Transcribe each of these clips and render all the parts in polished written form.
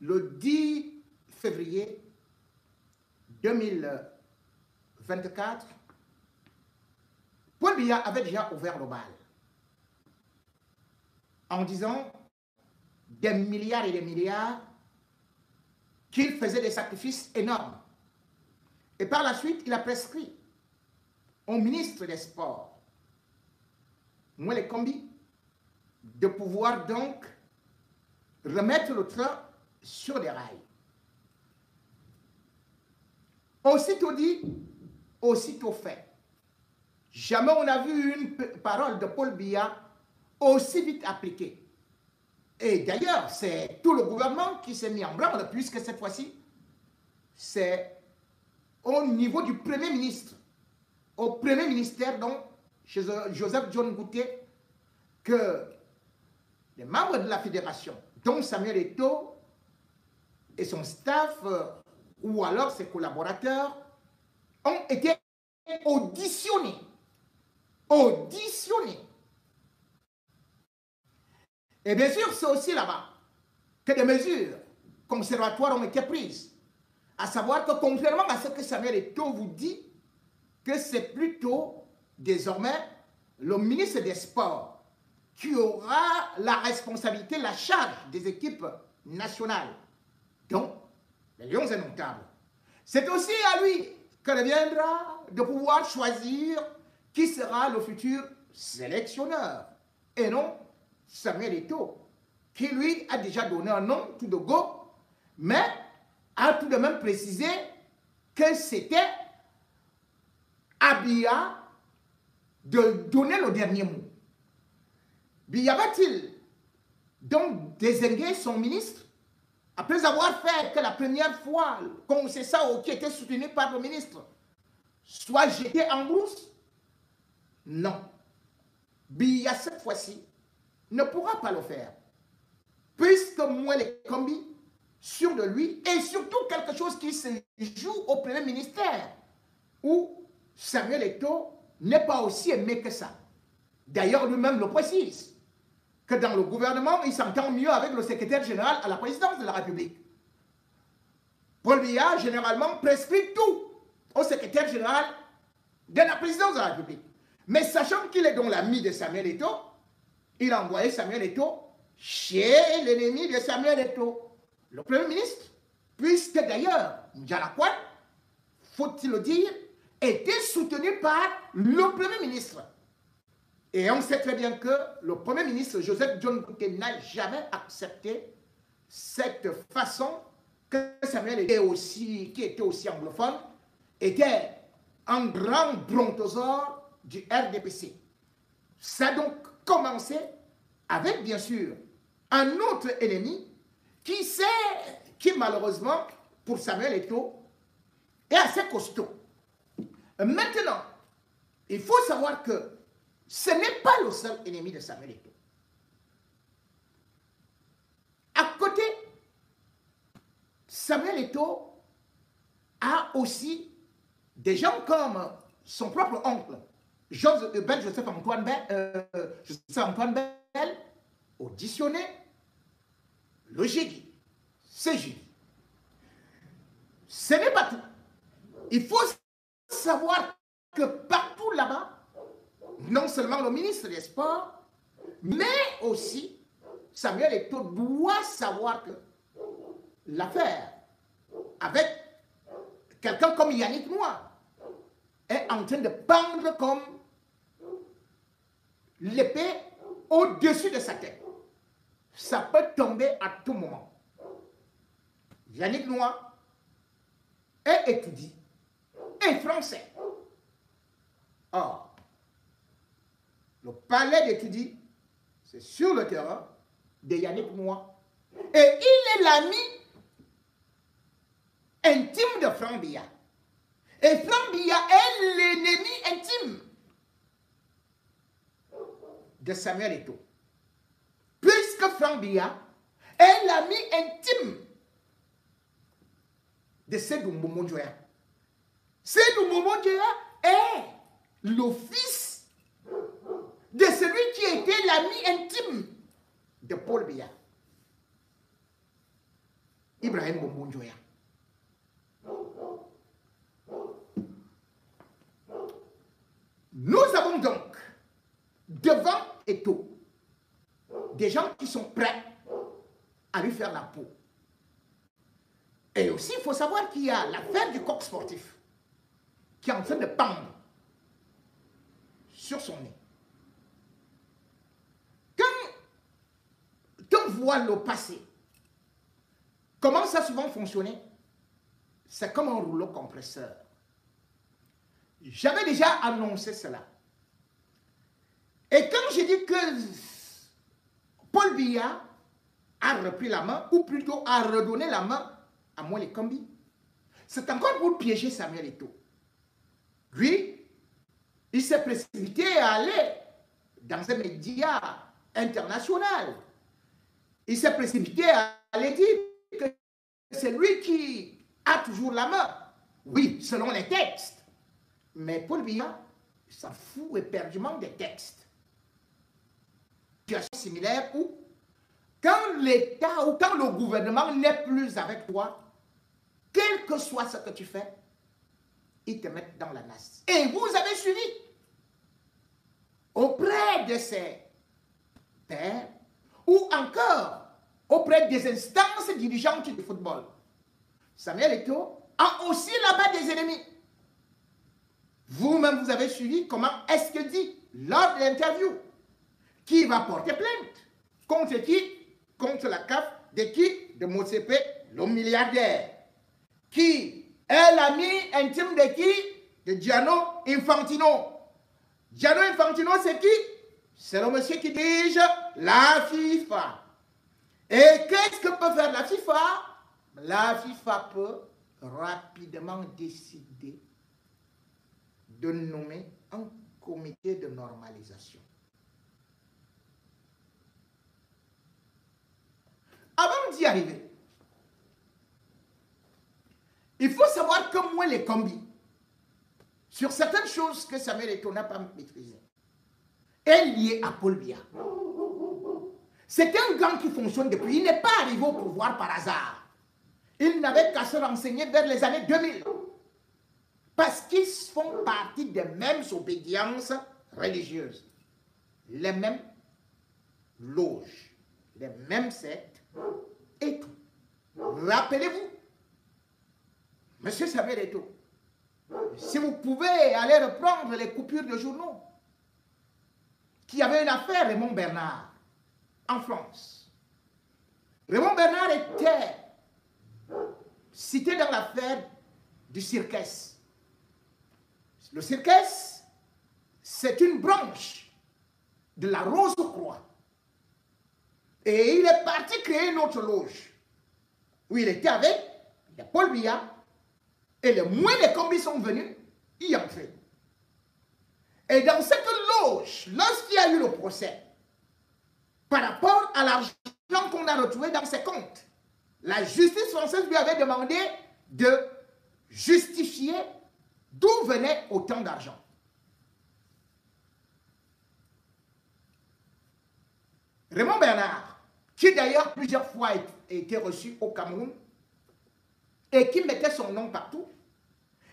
le 10 février 2024, Paul Biya avait déjà ouvert le bal en disant des milliards et des milliards qu'il faisait des sacrifices énormes. Et par la suite, il a prescrit au ministre des Sports, Mwele Kombi, de pouvoir donc remettre le train sur des rails. Aussitôt dit, aussitôt fait. Jamais on a vu une parole de Paul Biya aussi vite appliquée. Et d'ailleurs, c'est tout le gouvernement qui s'est mis en branle, puisque cette fois-ci, c'est au niveau du Premier ministre, au Premier ministère, donc, chez Joseph John Gouttet, que les membres de la fédération, dont Samuel Eto'o et son staff, ou alors ses collaborateurs, ont été auditionnés. Auditionnés. Et bien sûr, c'est aussi là-bas que des mesures conservatoires ont été prises. À savoir que, contrairement à ce que Samuel Eto'o vous dit, que c'est plutôt désormais le ministre des Sports qui aura la responsabilité, la charge des équipes nationales, donc les Lions indomptables. C'est aussi à lui que reviendra de pouvoir choisir qui sera le futur sélectionneur, et non Samuel Eto'o, qui lui a déjà donné un nom tout de go, mais a tout de même précisé que c'était à Biya de donner le dernier mot. Biya va-t-il donc désigner son ministre après avoir fait que la première fois, comme c'est ça qui était soutenu par le ministre, soit jeté en brousse? Non. Biya, cette fois-ci, ne pourra pas le faire. Puisque Mwele Kombi, sûr de lui, et surtout quelque chose qui se joue au Premier ministère, où Samuel Eto'o n'est pas aussi aimé que ça. D'ailleurs, lui-même le précise, que dans le gouvernement, il s'entend mieux avec le secrétaire général à la présidence de la République. Paul Biya, généralement, prescrit tout au secrétaire général de la présidence de la République. Mais sachant qu'il est donc l'ami de Samuel Eto'o, il a envoyé Samuel Eto'o chez l'ennemi de Samuel Eto'o, le Premier ministre, puisque d'ailleurs, N'Djala Kouane, faut-il le dire, était soutenu par le Premier ministre. Et on sait très bien que le Premier ministre, Joseph John Gouttet, n'a jamais accepté cette façon que Samuel était aussi, qui était aussi anglophone, était un grand brontosaure du RDPC. Ça a donc commencé avec, bien sûr, un autre ennemi qui malheureusement, pour Samuel Eto'o, est assez costaud. Maintenant, il faut savoir que ce n'est pas le seul ennemi de Samuel Eto'o. À côté, Samuel Eto'o a aussi des gens comme son propre oncle, Joseph Antoine Bell, auditionné le jeudi. C'est jeudi. Ce n'est pas tout. Il faut savoir que partout là-bas, non seulement le ministre des Sports, mais aussi Samuel Eto'o doit savoir que l'affaire avec quelqu'un comme Yannick Noah est en train de pendre comme l'épée au-dessus de sa tête. Ça peut tomber à tout moment. Yannick Noah est étudié et français. Or, le palais d'étudier, c'est sur le terrain de Yannick Noah. Et il est l'ami intime de Franck Biya. Et Franck Biya est l'ennemi intime de Samuel Eto'o. Puisque Franck Biya est l'ami intime de Sédou Mboumo Njoya. Sédou Mboumo Njoya est le fils de celui qui était l'ami intime de Paul Biya. Ibrahim Bombonjoya. Nous avons donc devant Eto'o des gens qui sont prêts à lui faire la peau. Et aussi, il faut savoir qu'il y a l'affaire du coq sportif qui est en train de pendre sur son nez. Quand on voit le passé, comment ça a souvent fonctionné? C'est comme un rouleau compresseur. J'avais déjà annoncé cela. Et quand j'ai dit que Paul Biya a repris la main, ou plutôt a redonné la main à Moelle Kombi, c'est encore pour piéger Samuel Eto'o. Lui, il s'est précipité à aller dans un média international. Il s'est précipité à aller dire que c'est lui qui a toujours la main. Oui, selon les textes. Mais Paul Biya s'en fout éperdument des textes. Situation similaire où, quand l'État ou quand le gouvernement n'est plus avec toi, quel que soit ce que tu fais, ils te mettent dans la nasse. Et vous avez suivi auprès de ces pairs ou encore auprès des instances dirigeantes du football. Samuel Eto'o a aussi là-bas des ennemis. Vous-même, vous avez suivi comment est-ce que dit lors de l'interview qui va porter plainte. Contre qui? Contre la CAF. De qui? De Motsepe, le milliardaire. Qui est l'ami intime de qui? De Gianni Infantino. Gianni Infantino, c'est qui? C'est le monsieur qui dirige la FIFA. Et qu'est-ce que peut faire la FIFA? La FIFA peut rapidement décider de nommer un comité de normalisation. Avant d'y arriver, il faut savoir que Moelle Kombi, sur certaines choses que Samuel Eto'o n'a pas maîtrisées, est lié à Paul Biya. C'est un gang qui fonctionne depuis. Il n'est pas arrivé au pouvoir par hasard. Il n'avait qu'à se renseigner vers les années 2000. Parce qu'ils font partie des mêmes obédiences religieuses. Les mêmes loges, les mêmes sectes et tout. Rappelez-vous, Monsieur Samuel Eto'o, si vous pouvez aller reprendre les coupures de journaux, qui avait une affaire Raymond Bernard en France. Raymond Bernard était cité dans l'affaire du Circès. Le Circès, c'est une branche de la Rose-Croix. Et il est parti créer une autre loge, où il était avec les Paul Biya, et les Moelle Kombi sont venus y entrer. Et dans cette loge, lorsqu'il y a eu le procès, par rapport à l'argent qu'on a retrouvé dans ses comptes, la justice française lui avait demandé de justifier d'où venait autant d'argent. Raymond Bernard, qui d'ailleurs plusieurs fois a été reçu au Cameroun, et qui mettait son nom partout,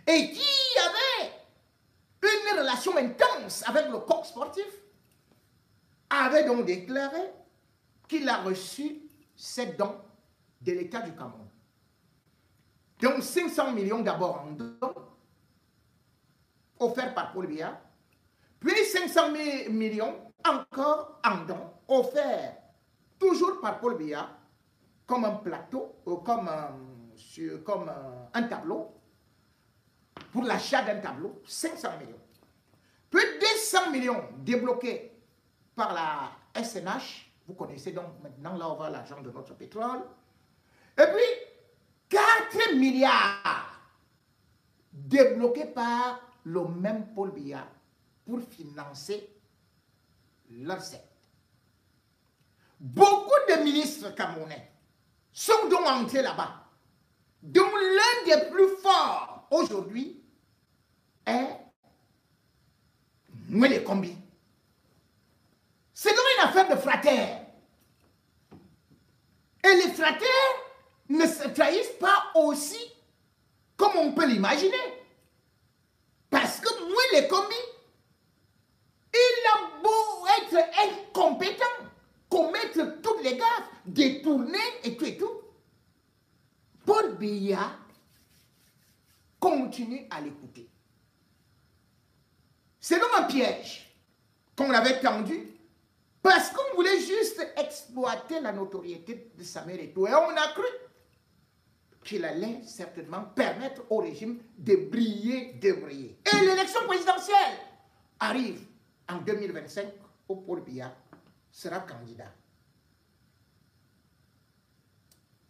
et qui avait une relation intense avec le coq sportif, avait donc déclaré qu'il a reçu ces dons de l'État du Cameroun. Donc 500 millions d'abord en dons, offerts par Paul Biya, puis 500 millions encore en dons, offerts toujours par Paul Biya, comme un plateau, comme un tableau, pour l'achat d'un tableau, 500 millions. Puis 200 millions débloqués par la SNH, vous connaissez donc maintenant, là on va l'argent de notre pétrole, et puis 4 milliards débloqués par le même Paul Biya pour financer leur secte. Beaucoup de ministres camerounais sont donc entrés là-bas, dont l'un des plus forts aujourd'hui est Moelle Kombi. C'est donc une affaire de frères. Et les frères ne se trahisse pas aussi comme on peut l'imaginer. Parce que Moïse Kombi, il a beau être incompétent, commettre toutes les gaffes, détourner et tout. Paul Biya continue à l'écouter. C'est donc un piège qu'on l'avait tendu parce qu'on voulait juste exploiter la notoriété de Samuel Eto'o. Et on a cru qu'il allait certainement permettre au régime de briller, de briller. Et l'élection présidentielle arrive en 2025 où Paul Biya sera candidat.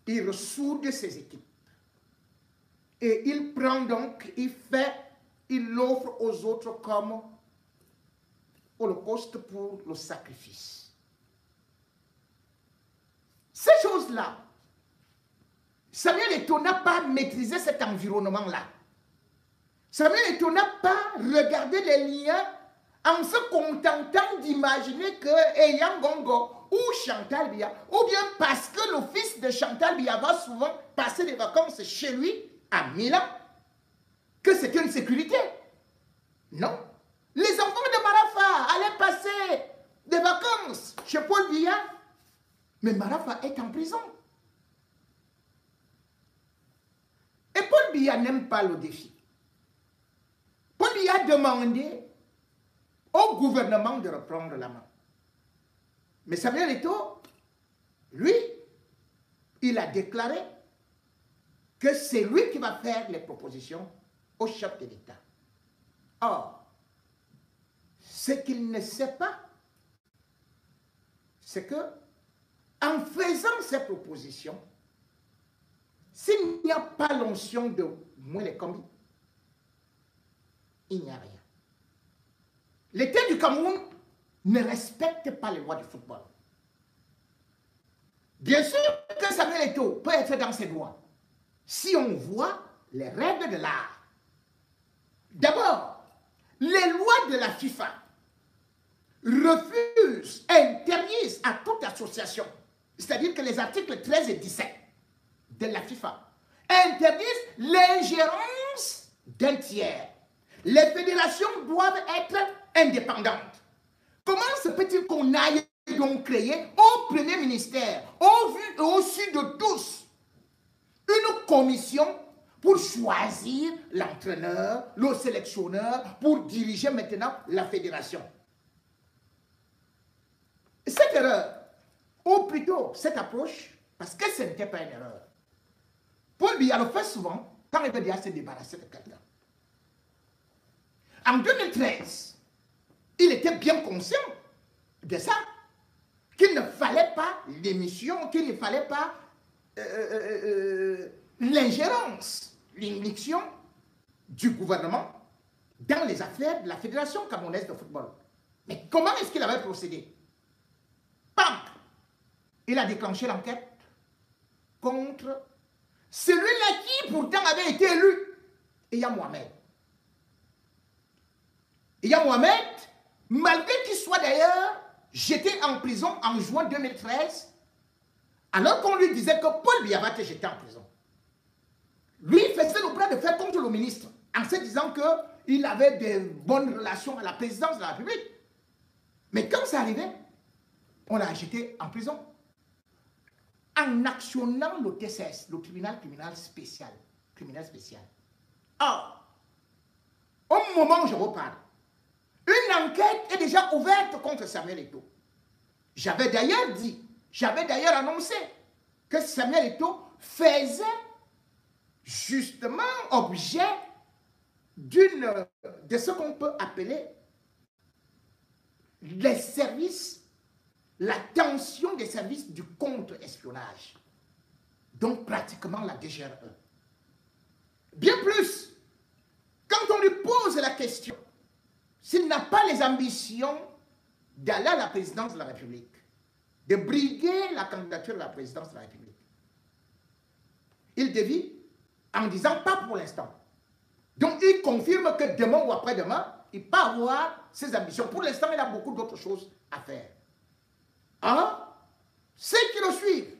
Il ressoude ses équipes. Et il prend donc, il l'offre aux autres comme holocauste pour le sacrifice. Ces choses-là, Samuel Eto'o n'a pas maîtrisé cet environnement-là. Samuel Eto'o n'a pas regardé les liens en se contentant d'imaginer que Eyang Gongo ou Chantal Biya, ou bien parce que le fils de Chantal Biya va souvent passer des vacances chez lui, à Milan, que c'était une sécurité. Non. Les enfants de Marafa allaient passer des vacances chez Paul Biya, mais Marafa est en prison. Et Paul Biya n'aime pas le défi. Paul Biya a demandé au gouvernement de reprendre la main. Mais Samuel Eto'o, lui, il a déclaré que c'est lui qui va faire les propositions au chef de l'État. Or, ce qu'il ne sait pas, c'est que en faisant ces propositions, s'il n'y a pas l'onction de Moïse Kombi, il n'y a rien. L'État du Cameroun ne respecte pas les lois du football. Bien sûr que Samuel Eto'o peut être dans ses droits si on voit les règles de l'art. D'abord, les lois de la FIFA refusent, interdisent à toute association, c'est-à-dire que les articles 13 et 17 de la FIFA interdisent l'ingérence d'un tiers. Les fédérations doivent être indépendantes. Comment se peut-il qu'on aille donc créer au premier ministère, au vu et au su de tous, une commission pour choisir l'entraîneur, le sélectionneur, pour diriger maintenant la fédération? Cette erreur, ou plutôt cette approche, parce que ce n'était pas une erreur, Paul Biya le fait souvent quand il veut déjà se débarrasser de quelqu'un. En 2013, il était bien conscient de ça, qu'il ne fallait pas l'émission, qu'il ne fallait pas l'ingérence, l'immixtion du gouvernement dans les affaires de la Fédération camerounaise de football. Mais comment est-ce qu'il avait procédé? Pam! Il a déclenché l'enquête contre celui-là qui pourtant avait été élu, Eya Mohamed. Eya Mohamed, malgré qu'il soit d'ailleurs jeté en prison en juin 2013, alors qu'on lui disait que Paul Biya va te jeter en prison. Lui faisait le bras de fer contre le ministre, en se disant qu'il avait de bonnes relations à la présidence de la République. Mais quand ça arrivait, on l'a jeté en prison. En actionnant le TCS, le tribunal criminel spécial. Or, au moment où je vous parle, une enquête est déjà ouverte contre Samuel Eto'o. J'avais d'ailleurs annoncé que Samuel Eto'o faisait justement objet de ce qu'on peut appeler les services, la tension des services du contre-espionnage. Donc pratiquement la DGRE. Bien plus, quand on lui pose la question s'il n'a pas les ambitions d'aller à la présidence de la République, de briguer la candidature de la présidence de la République, il dévie en disant pas pour l'instant. Donc il confirme que demain ou après-demain, il peut avoir ses ambitions. Pour l'instant, il a beaucoup d'autres choses à faire. Alors, ceux qui le suivent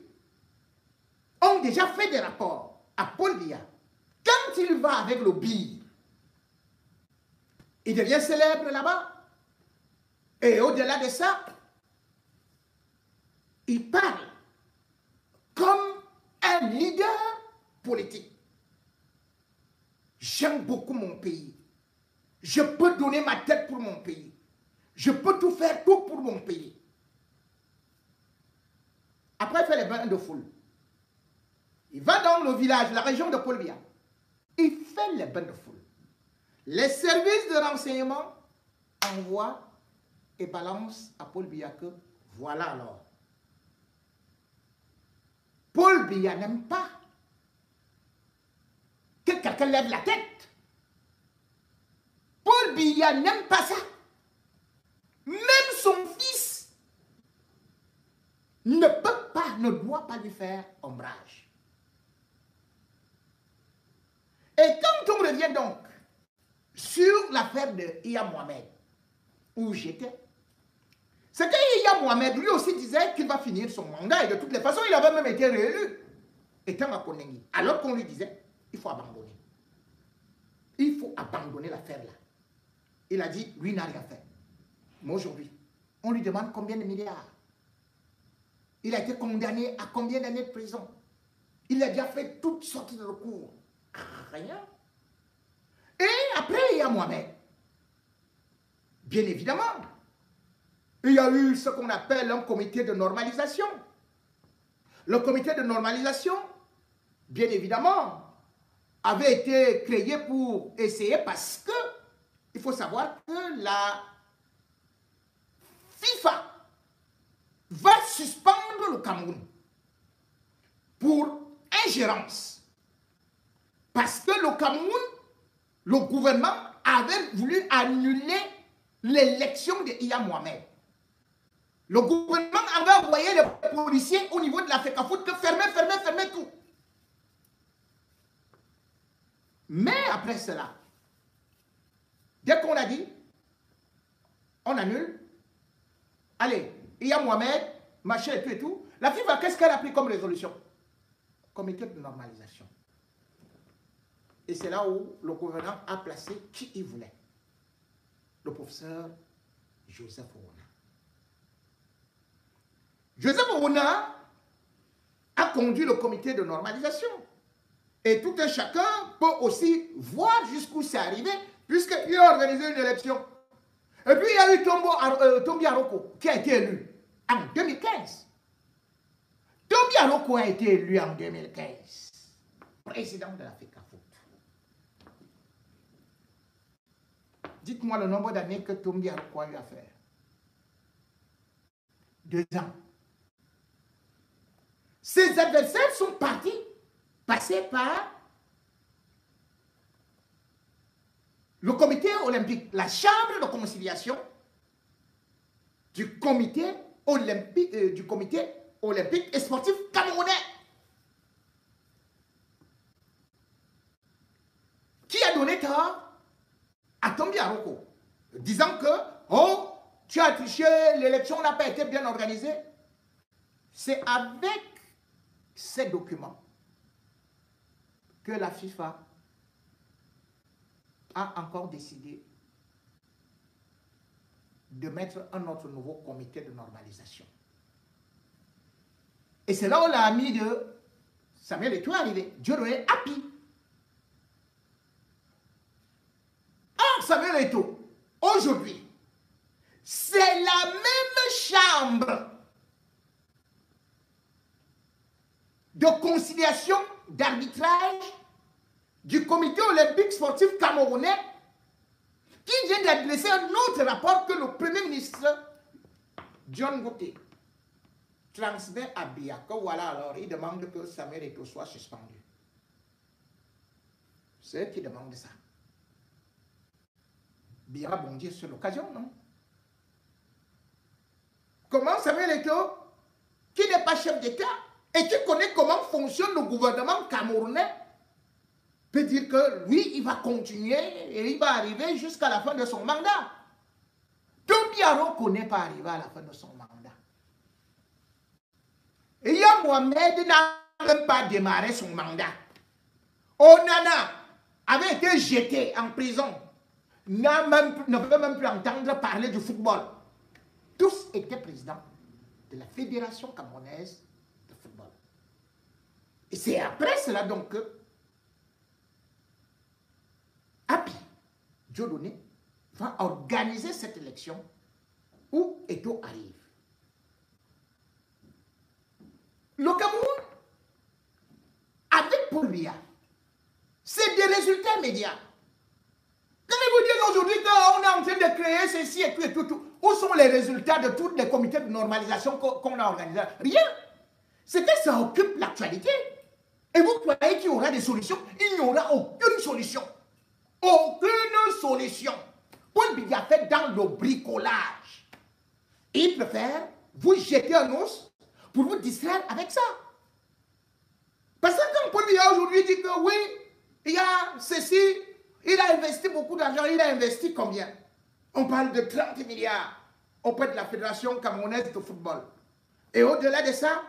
ont déjà fait des rapports à Paul Biya. Quand il va avec le BIR, il devient célèbre là-bas. Et au-delà de ça, il parle comme un leader politique. J'aime beaucoup mon pays. Je peux donner ma tête pour mon pays. Je peux tout faire, tout pour mon pays. Après, il fait les bains de foule. Il va dans le village, la région de Paul Biya. Il fait les bains de foule. Les services de renseignement envoient et balancent à Paul Biya que voilà alors. Paul Biya n'aime pas que quelqu'un lève la tête. Paul Biya n'aime pas ça. Même son fils ne peut pas, ne doit pas lui faire ombrage. Et quand on revient donc sur l'affaire de Iya Mohamed, où j'étais, c'est que Iya Mohamed, lui aussi disait qu'il va finir son mandat et de toutes les façons, il avait même été réélu, étant à Konengi. Alors qu'on lui disait, il faut abandonner. Il faut abandonner l'affaire là. Il a dit, lui n'a rien fait. Mais aujourd'hui, on lui demande combien de milliards. Il a été condamné à combien d'années de prison. Il a déjà fait toutes sortes de recours. Rien. Et après, il y a Mohamed. Bien évidemment, il y a eu ce qu'on appelle un comité de normalisation. Le comité de normalisation, bien évidemment, avait été créé pour essayer parce que il faut savoir que la FIFA va suspendre le Cameroun pour ingérence. Parce que le Cameroun, le gouvernement avait voulu annuler l'élection de Iya Mohamed. Le gouvernement avait envoyé les policiers au niveau de la FECAFOOT que fermez tout. Mais après cela, dès qu'on a dit, on annule, allez, Iya Mohamed, machin et tout, la FIFA, qu'est-ce qu'elle a pris comme résolution? Comité de normalisation. Et c'est là où le gouvernement a placé qui il voulait. Le professeur Joseph Owona. Joseph Owona a conduit le comité de normalisation. Et tout un chacun peut aussi voir jusqu'où c'est arrivé, puisqu'il a organisé une élection. Et puis il y a eu Tombi Aroko qui a été élu en 2015. Tombi Aroko a été élu en 2015. Président de la FECAFOOT. Dites-moi le nombre d'années que Tombi Aroko a eu à faire. 2 ans. Ses adversaires sont partis, passés par le comité olympique, la chambre de conciliation du comité olympique et sportif camerounais. Qui a donné tort à Tombi Aroko, disant que, oh, tu as triché, l'élection n'a pas été bien organisée. C'est avec ces documents que la FIFA a encore décidé de mettre un autre nouveau comité de normalisation. Et c'est là où l'ami de Samuel Eto'o est arrivé, Dieudonné Api. Or, Samuel Eto'o, aujourd'hui, c'est la même chambre de conciliation, d'arbitrage du comité olympique sportif camerounais qui vient d'adresser un autre rapport que le premier ministre John Gauthier transmet à Biya. Que voilà, alors il demande que Samuel Eto'o soit suspendu. C'est eux qui demandent ça. Biya va bondir sur l'occasion, non? Comment Samuel Eto'o, qui n'est pas chef d'État et qui connaît comment fonctionne le gouvernement camerounais, peut dire que lui, il va continuer et il va arriver jusqu'à la fin de son mandat. Tombi Aroko n'est pas arrivé à la fin de son mandat. Et Iya Mohamed n'a même pas démarré son mandat. Onana avait été jeté en prison. Ne veut même plus entendre parler du football. Tous étaient présidents de la Fédération camerounaise de football. Et c'est après cela donc que Api Dieudonné va organiser cette élection où Eto'o arrive. Le Cameroun, avec Paul Biya, c'est des résultats immédiats. Quand je vous dis aujourd'hui qu'on est en train de créer ceci et tout et tout, où sont les résultats de tous les comités de normalisation qu'on a organisés? Rien. C'est que ça occupe l'actualité. Et vous croyez qu'il y aura des solutions? Il n'y aura aucune solution. Aucune solution. Paul Biya fait dans le bricolage. Il préfère vous jeter un os pour vous distraire avec ça. Parce que quand Paul Biya aujourd'hui dit que oui, il y a ceci, il a investi beaucoup d'argent, il a investi combien? On parle de 30 milliards auprès de la Fédération camerounaise de football. Et au-delà de ça,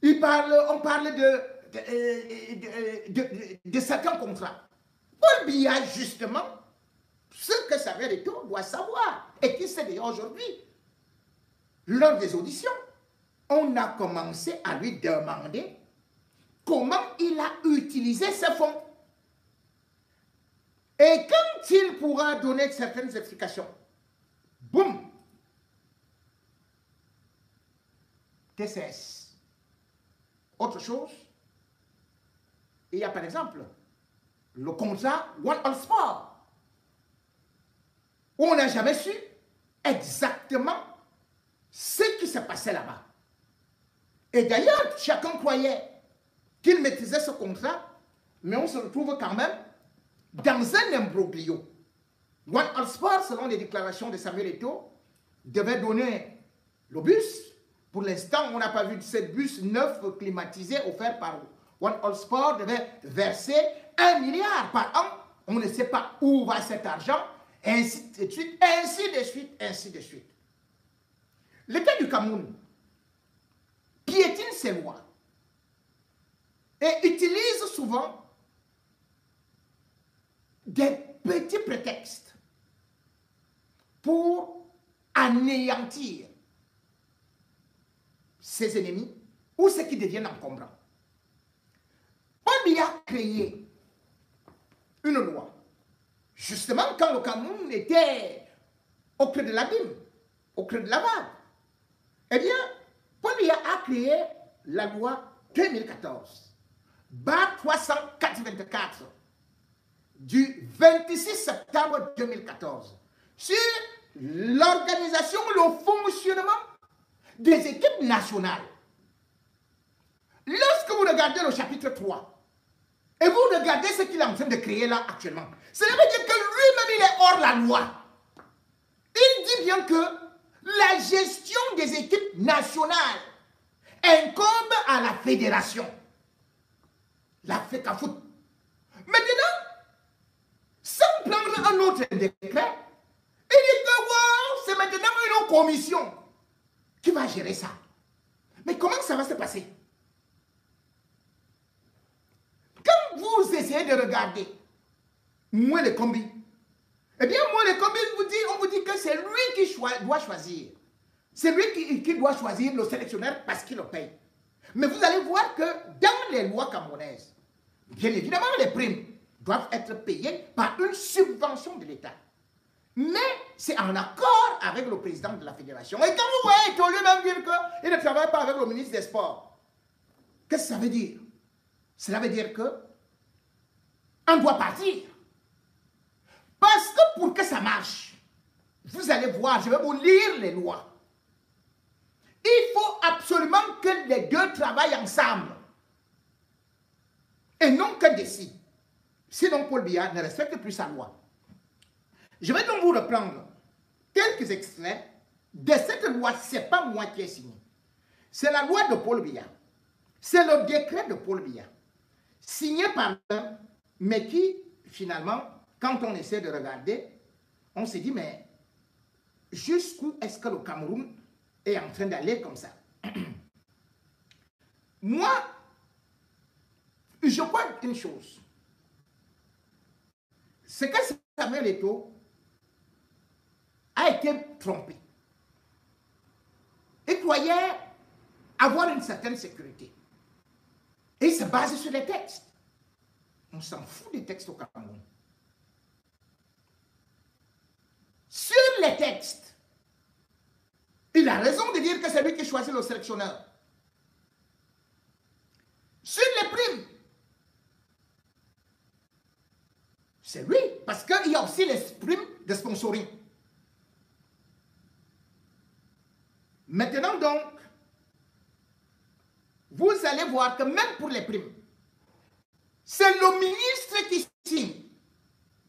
on parle de certains contrats. Paul Biya, justement, ce que Samuel Eto'o doit savoir, et qui sait d'ailleurs aujourd'hui, lors des auditions, on a commencé à lui demander comment il a utilisé ses fonds. Et quand il pourra donner certaines explications, boum, TCS. Autre chose, il y a par exemple le contrat One All Sport, où on n'a jamais su exactement ce qui se passait là-bas. Et d'ailleurs, chacun croyait qu'il maîtrisait ce contrat, mais on se retrouve quand même dans un imbroglio. One All Sport, selon les déclarations de Samuel Eto'o, devait donner le bus. Pour l'instant, on n'a pas vu de ce bus neuf climatisé offert par One All Sport, devait verser 1 milliard par an. On ne sait pas où va cet argent, ainsi de suite, ainsi de suite, ainsi de suite. L'État du Cameroun piétine ses lois et utilise souvent des petits prétextes pour anéantir ses ennemis ou ceux qui deviennent encombrants. On lui a créé une loi, justement quand le Cameroun était au creux de l'abîme, au creux de la vague. Eh bien, Paul Biya a créé la loi 2014, BAR 384, du 26 septembre 2014, sur l'organisation, le fonctionnement des équipes nationales. Lorsque vous regardez le chapitre 3, et vous regardez ce qu'il est en train de créer là actuellement, cela veut dire que lui-même il est hors la loi. Il dit bien que la gestion des équipes nationales incombe à la fédération, la FECAFOOT. Maintenant, sans prendre un autre décret, il dit que wow, c'est maintenant une commission qui va gérer ça. Mais comment ça va se passer? Quand vous essayez de regarder moi le combi, eh bien moi le combi, on vous dit que c'est lui qui doit choisir. C'est lui qui doit choisir le sélectionneur parce qu'il le paye. Mais vous allez voir que dans les lois camerounaises, bien évidemment les primes doivent être payées par une subvention de l'État. Mais c'est en accord avec le président de la fédération. Et quand vous voyez Eto'o lui-même dire qu'il ne travaille pas avec le ministre des Sports, qu'est-ce que ça veut dire? Cela veut dire que on doit partir. Parce que pour que ça marche, vous allez voir, je vais vous lire les lois. Il faut absolument que les deux travaillent ensemble. Et non que décident. Sinon, Paul Biya ne respecte plus sa loi. Je vais donc vous reprendre quelques extraits de cette loi. Ce n'est pas moi qui ai signé. C'est la loi de Paul Biya. C'est le décret de Paul Biya. Signé par l'un, mais qui, finalement, quand on essaie de regarder, on se dit, mais jusqu'où est-ce que le Cameroun est en train d'aller comme ça? Moi, Je crois une chose. C'est que Samuel Eto'o a été trompé. Il croyait avoir une certaine sécurité. Et il se base sur les textes. On s'en fout des textes au Cameroun. Sur les textes, il a raison de dire que c'est lui qui choisit le sélectionneur. Sur les primes, c'est lui, parce qu'il y a aussi les primes de sponsoring. Maintenant donc, vous allez voir que même pour les primes, c'est le ministre qui signe.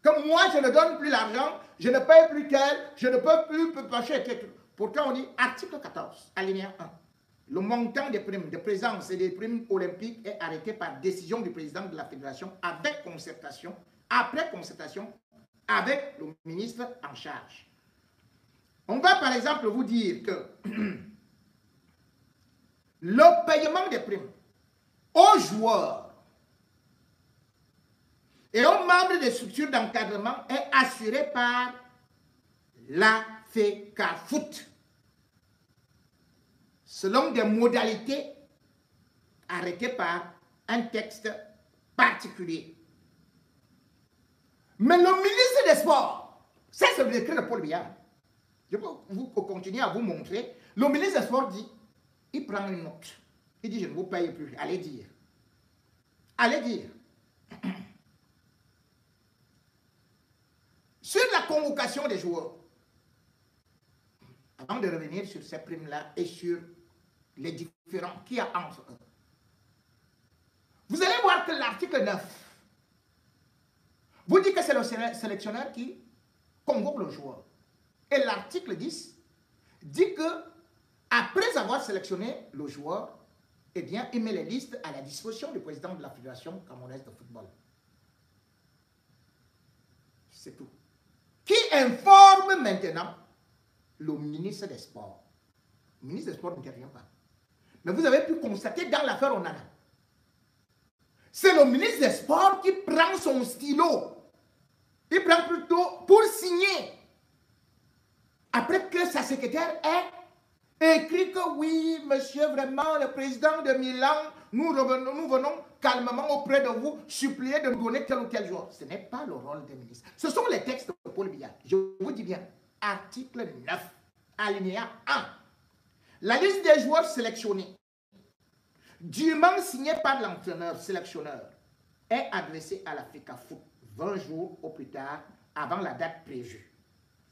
Comme moi, je ne donne plus l'argent, je ne paye plus tel, je ne peux plus payer tel. Pourtant, on dit article 14, alinéa 1. Le montant des primes de présence et des primes olympiques est arrêté par décision du président de la fédération avec concertation, après concertation avec le ministre en charge. On va par exemple vous dire que le paiement des primes aux joueurs et aux membres des structures d'encadrement est assuré par la FECAFOOT, selon des modalités arrêtées par un texte particulier. Mais le ministre des Sports, ça c'est le décret de Paul Biya. Je peux vous continuer à vous montrer. Le ministre des Sports dit, il prend une note. Il dit, je ne vous paye plus. Allez dire. Allez dire. Sur la convocation des joueurs, avant de revenir sur ces primes-là et sur les différents qu'il y a entre eux, vous allez voir que l'article 9 vous dit que c'est le sélectionneur qui convoque le joueur. Et l'article 10 dit que après avoir sélectionné le joueur, eh bien, il met les listes à la disposition du président de la Fédération camerounaise de football. C'est tout. Qui informe maintenant le ministre des Sports. Le ministre des Sports n'intervient pas. Mais vous avez pu constater dans l'affaire Onana, c'est le ministre des Sports qui prend son stylo. Il prend plutôt pour signer. Après que sa secrétaire ait écrit que oui, monsieur, vraiment, le président de Milan, nous venons calmement auprès de vous, supplier de nous donner tel ou tel jour. Ce n'est pas le rôle des ministres. Ce sont les textes de Paul Biya. Je vous dis bien, article 9, alinéa 1. La liste des joueurs sélectionnés, dûment signée par l'entraîneur sélectionneur, est adressée à la FECAFOOT 20 jours au plus tard avant la date prévue.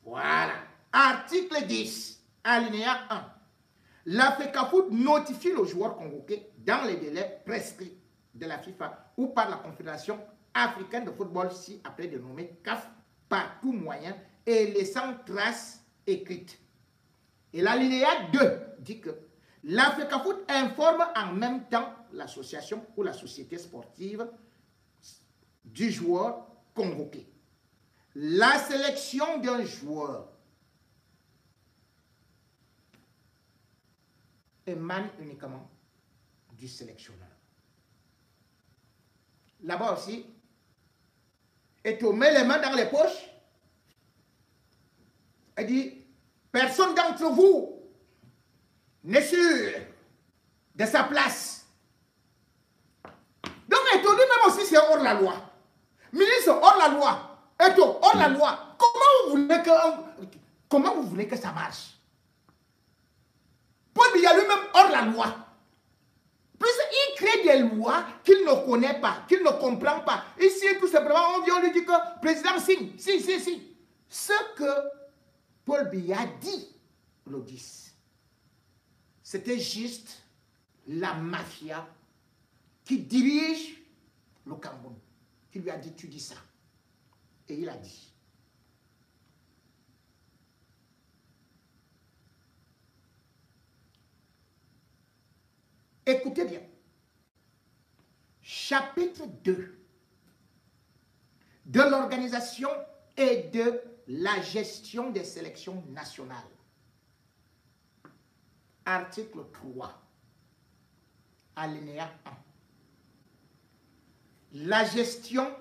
Voilà. Article 10, alinéa 1. La FECAFOOT notifie le joueur convoqué dans les délais prescrits de la FIFA ou par la Confédération africaine de football, si après de nommer CAF, par tout moyen et laissant trace écrite. Et l'alinéa 2 dit que la FECAFOOT informe en même temps l'association ou la société sportive du joueur convoqué. La sélection d'un joueur émane uniquement du sélectionneur. Là-bas aussi, Eto'o met les mains dans les poches et dit, personne d'entre vous n'est sûr de sa place. Donc Eto'o lui-même aussi c'est hors la loi. Ministre hors la loi. Eto'o hors la loi. Comment vous voulez que ça marche? Paul Biya lui-même hors la loi. Puis il crée des lois qu'il ne connaît pas, qu'il ne comprend pas. Ici, tout simplement, on vient lui dire que le président signe. Si. Ce que Paul Biya dit, le 10, c'était juste la mafia qui dirige le Cameroun, qui lui a dit, tu dis ça. Et il a dit. Écoutez bien. Chapitre 2 de l'organisation et de la gestion des sélections nationales. Article 3, alinéa 1. la gestion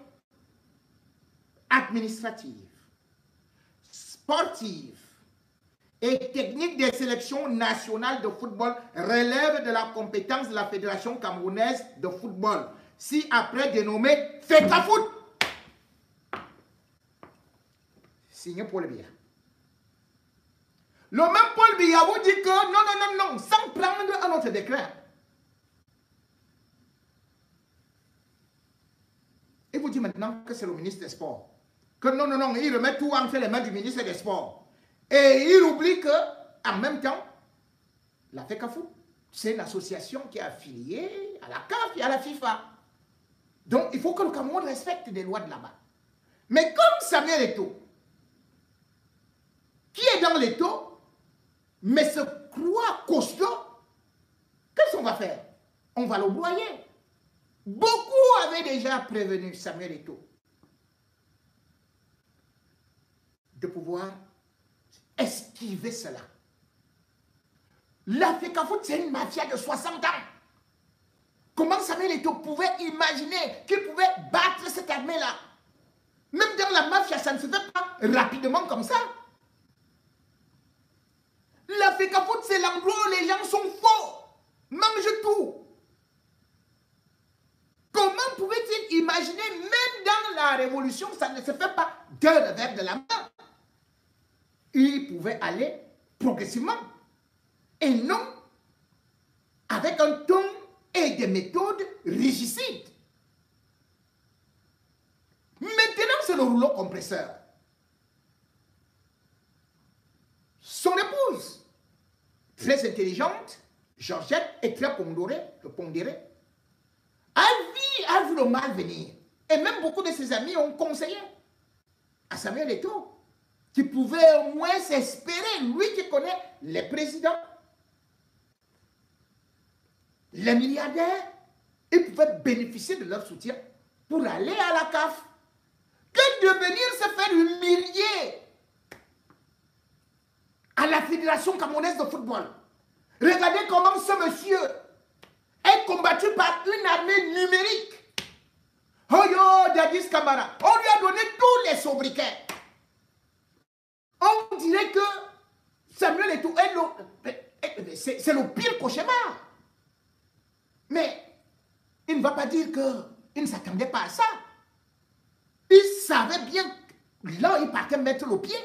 administrative, sportive et technique des sélections nationales de football relève de la compétence de la Fédération camerounaise de football, si après dénommé FECAFOOT. Signé Paul Biya. Le même Paul Biya vous dit que non, sans prendre un autre décret. Il vous dit maintenant que c'est le ministre des Sports. Que non, il remet tout entre les mains du ministre des Sports. Et il oublie que, en même temps, la FECAFOOT, c'est une association qui est affiliée à la CAF et à la FIFA. Donc, il faut que le Cameroun respecte les lois de là-bas. Mais comme Samuel Eto'o, qui est dans l'étau, mais se croit costaud, qu'est-ce qu'on va faire? On va le broyer. Beaucoup avaient déjà prévenu Samuel Eto'o de pouvoir esquiver cela. La FECAFOOT, c'est une mafia de 60 ans. Comment Samuel Eto'o pouvait imaginer qu'il pouvait battre cette armée-là? Même dans la mafia, ça ne se fait pas rapidement comme ça. La FECAFOOT, c'est l'endroit où les gens sont faux, mangent tout. Comment pouvait-il imaginer, même dans la révolution, ça ne se fait pas d'un revers de la main? Il pouvait aller progressivement et non avec un ton et des méthodes rigicides. Maintenant, c'est le rouleau compresseur. Son épouse, très intelligente, Georgette, est très pondérée, a vu le mal venir. Et même beaucoup de ses amis ont conseillé à Samuel Eto'o qu'il pouvait au moins s'espérer, lui qui connaît les présidents, les milliardaires, il pouvait bénéficier de leur soutien pour aller à la CAF. Que de venir se faire humilier à la Fédération camerounaise de football. Regardez comment ce monsieur est combattu par une armée numérique. Oh yo, Dadis Camara, on lui a donné tous les sobriquets. On dirait que Samuel Eto'o c'est le pire cauchemar. Mais il ne va pas dire qu'il ne s'attendait pas à ça. Il savait bien là il partait mettre le pied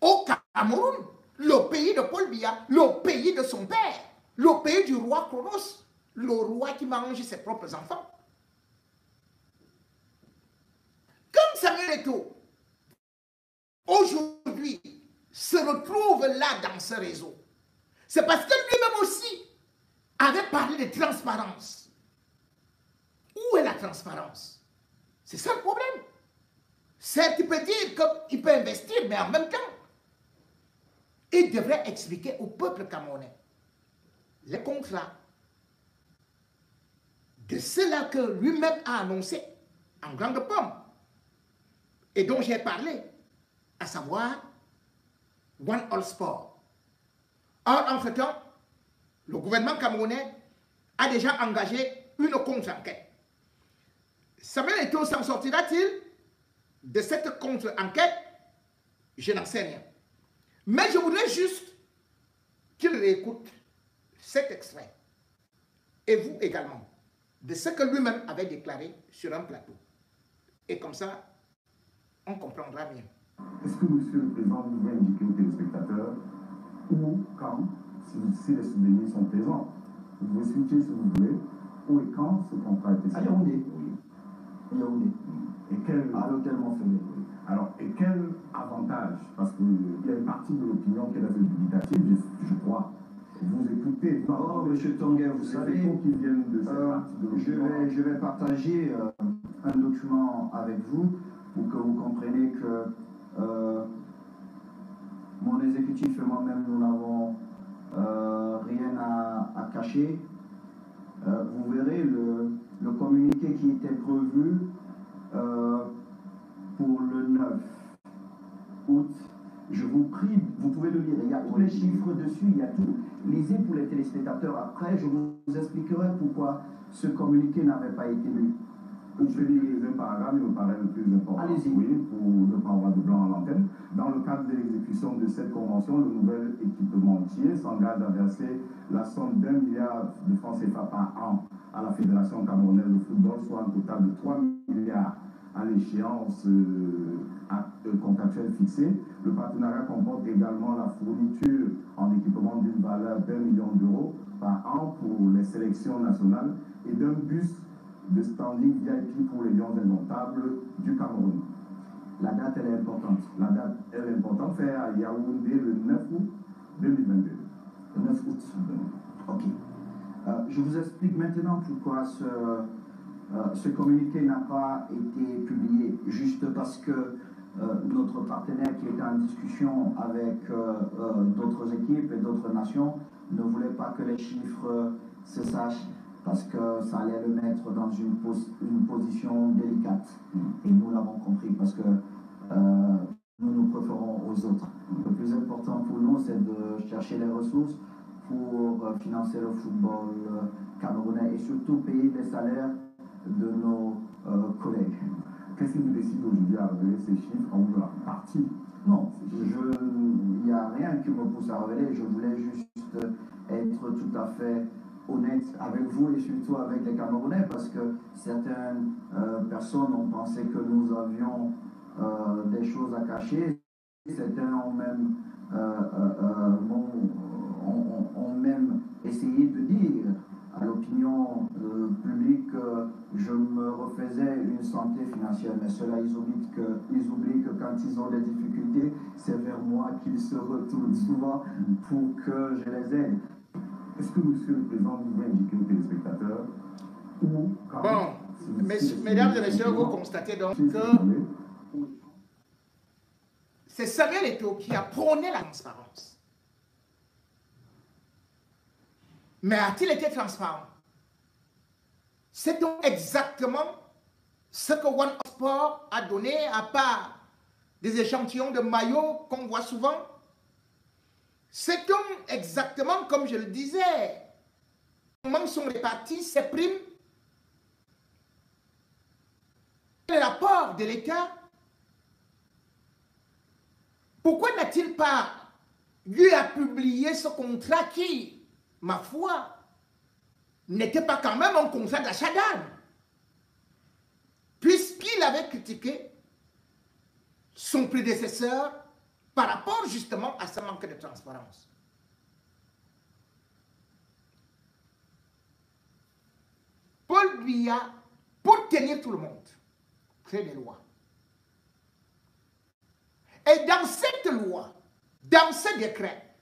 au Cameroun, le pays de Paul Biya, le pays de son père, le pays du roi Chronos, le roi qui mange ses propres enfants. Comme Samuel Eto'o, aujourd'hui, se retrouve là dans ce réseau, c'est parce que lui-même aussi avait parlé de transparence. Où est la transparence? C'est ça le problème. Certes, il peut dire qu'il peut investir, mais en même temps, il devrait expliquer au peuple camerounais les contrats de cela que lui-même a annoncé en grande pomme et dont j'ai parlé, à savoir One All Sport. Or, entre-temps, le gouvernement camerounais a déjà engagé une contre-enquête. Samuel Eto'o s'en sortira-t-il de cette contre-enquête? Je n'en sais rien. Mais je voudrais juste qu'il réécoute cet extrait, et vous également, de ce que lui-même avait déclaré sur un plateau. Et comme ça, on comprendra bien. Est-ce que Monsieur le Président pouvait indiquer aux téléspectateurs où, quand, si les souvenirs sont présents, vous pouvez switcher si vous voulez, où et quand ce contrat a été signé? À Yaoundé. Oui. Yaoundé. Et quel... À l'hôtel Montfermeil. Oui. Alors, et quel avantage? Parce qu'il y a une partie de l'opinion qui est assez dubitative, je crois. Vous écoutez. Oh, Monsieur Tonguet, vous savez, qui viennent de cette partie de l'opinion. je vais partager un document avec vous pour que vous compreniez que mon exécutif et moi-même, nous n'avons rien à cacher. Vous verrez le communiqué qui était prévu pour le 9 août. Je vous prie, vous pouvez le lire, il y a tous les chiffres dessus, il y a tout. Lisez pour les téléspectateurs après, je vous expliquerai pourquoi ce communiqué n'avait pas été lu. Je lis un paragraphe, il me paraît le plus important. Allez-y. Oui, pour ne pas avoir de blanc à l'antenne. Dans le cadre de l'exécution de cette convention, le nouvel équipementier s'engage à verser la somme d'1 milliard de francs CFA par an à la Fédération camerounaise de football, soit un total de 3 milliards à l'échéance contractuelle fixée. Le partenariat comporte également la fourniture en équipement d'une valeur d'1 million d'euros par an pour les sélections nationales et d'un bus de standing VIP pour les Lions indomptables du Cameroun. La date, elle est importante. La date, elle est importante, c'est à Yaoundé le 9 août 2022. Le 9 août. Ok. Je vous explique maintenant pourquoi ce communiqué n'a pas été publié, juste parce que notre partenaire qui était en discussion avec d'autres équipes et d'autres nations ne voulait pas que les chiffres se sachent, parce que ça allait le mettre dans une position délicate. Et nous l'avons compris, parce que nous préférons aux autres. Le plus important pour nous, c'est de chercher les ressources pour financer le football camerounais et surtout payer les salaires de nos collègues. Qu'est-ce qui vous décide aujourd'hui à révéler ces chiffres en vous la partie? Non, il n'y a rien qui me pousse à révéler. Je voulais juste être tout à fait honnête avec vous et surtout avec les Camerounais, parce que certaines personnes ont pensé que nous avions des choses à cacher. Certains ont même, ont même essayé de dire à l'opinion publique que je me refaisais une santé financière, mais cela ils oublient que quand ils ont des difficultés, c'est vers moi qu'ils se retournent souvent pour que je les aide. Est-ce que Monsieur le Président vous pouvez indiquer aux téléspectateurs où, quand... Bon, mesdames et messieurs, vous constatez donc que c'est Samuel Eto'o qui a prôné la transparence. Mais a-t-il été transparent? C'est donc exactement ce que One Sport a donné, à part des échantillons de maillots qu'on voit souvent. C'est donc exactement comme je le disais. Comment sont répartis ces primes? Le rapport de l'État. Pourquoi n'a-t-il pas eu à publier ce contrat qui, ma foi, n'était pas quand même un contrat d'achat d'armes, puisqu'il avait critiqué son prédécesseur par rapport justement à ce manque de transparence. Paul Biya, pour tenir tout le monde, crée des lois. Et dans cette loi, dans ce décret,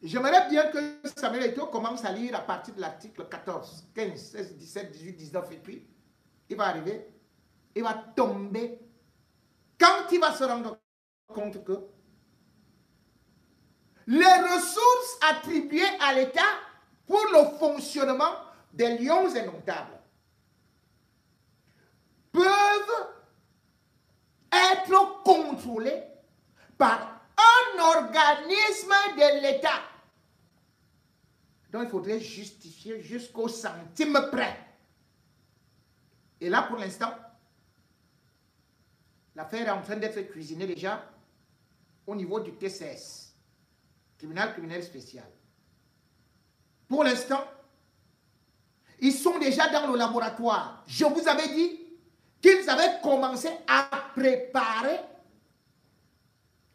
j'aimerais bien que Samuel Eto'o commence à lire à partir de l'article 14, 15, 16, 17, 18, 19, et puis il va arriver, il va tomber, quand il va se rendre compte que les ressources attribuées à l'État pour le fonctionnement des Lions indomptables peuvent être contrôlées par un organisme de l'État. Donc il faudrait justifier jusqu'au centime près. Et là, pour l'instant, l'affaire est en train d'être cuisinée déjà au niveau du TCS, tribunal criminel spécial. Pour l'instant, ils sont déjà dans le laboratoire. Je vous avais dit qu'ils avaient commencé à préparer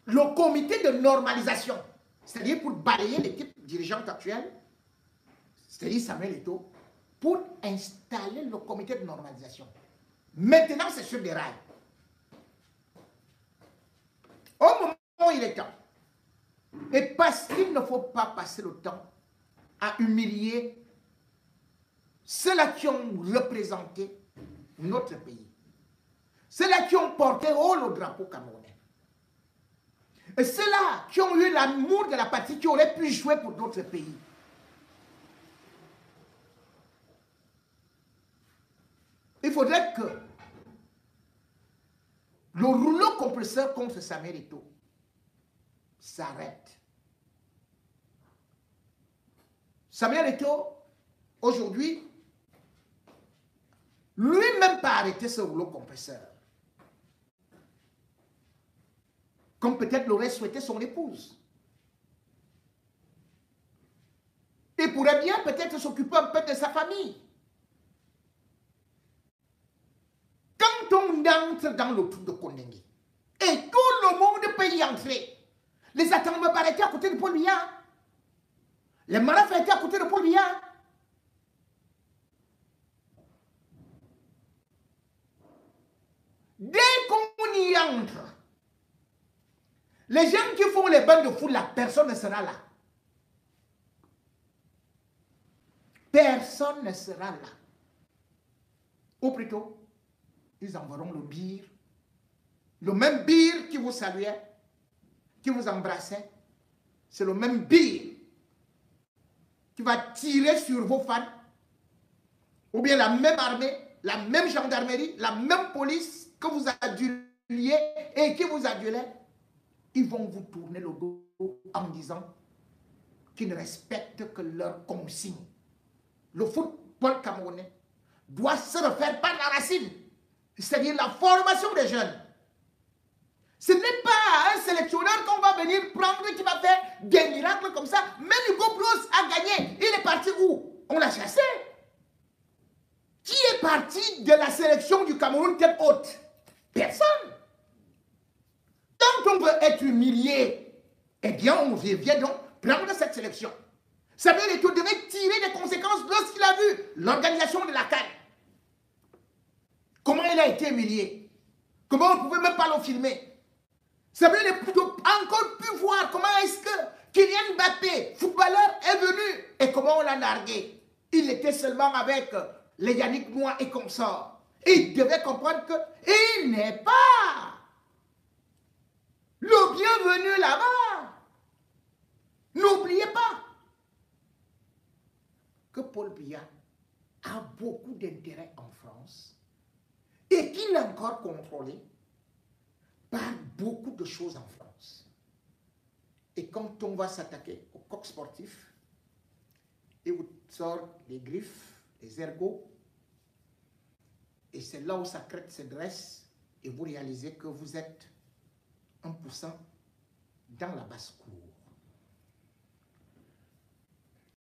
le comité de normalisation, c'est-à-dire pour balayer l'équipe dirigeante actuelle, c'est-à-dire Samuel Eto'o, pour installer le comité de normalisation. Maintenant, c'est sur des rails. Au moment où il est temps, et parce qu'il ne faut pas passer le temps à humilier ceux-là qui ont représenté notre pays, ceux-là qui ont porté haut le drapeau camerounais, et ceux-là qui ont eu l'amour de la patrie, qui auraient pu jouer pour d'autres pays. Il faudrait que le rouleau compresseur contre Samuel Eto'o s'arrête. Samuel Eto'o, aujourd'hui, lui-même pas arrêté ce rouleau compresseur. Comme peut-être l'aurait souhaité son épouse. Il pourrait bien peut-être s'occuper un peu de sa famille. Quand on entre dans le trou de Kondengui, et tout le monde peut y entrer, les Atangaba étaient à côté de Paul Biya, les Marafs étaient à côté de Paul Biya. Dès qu'on y entre, les gens qui font les bains de foule là, personne ne sera là. Personne ne sera là. Ou plutôt, ils enverront le bir. Le même bir qui vous saluait, qui vous embrassait, c'est le même bir qui va tirer sur vos fans. Ou bien la même armée, la même gendarmerie, la même police que vous aduliez et qui vous adulait. Ils vont vous tourner le dos en disant qu'ils ne respectent que leurs consignes. Le football camerounais doit se refaire par la racine, c'est-à-dire la formation des jeunes. Ce n'est pas un sélectionneur qu'on va venir prendre qui va faire des miracles comme ça. Même Hugo Bros a gagné. Il est parti où? On l'a chassé. Qui est parti de la sélection du Cameroun tête haute? Personne. Quand on veut être humilié, eh bien on vient donc prendre cette sélection. Samuel Eto'o devait tirer des conséquences lorsqu'il a vu l'organisation de la CAN. Comment il a été humilié. Comment on ne pouvait même pas le filmer. Samuel Eto'o a encore pu voir comment est-ce que Kylian Mbappé, footballeur, est venu et comment on l'a nargué. Il était seulement avec les Yannick Noah et consorts. Il devait comprendre qu'il n'est pas le bienvenu là-bas. N'oubliez pas que Paul Biya a beaucoup d'intérêt en France et qu'il est encore contrôlé par beaucoup de choses en France. Et quand on va s'attaquer au coq sportif, il vous sort les griffes, les ergots, et c'est là où sa crête se dresse et vous réalisez que vous êtes un poussant dans la basse-cour.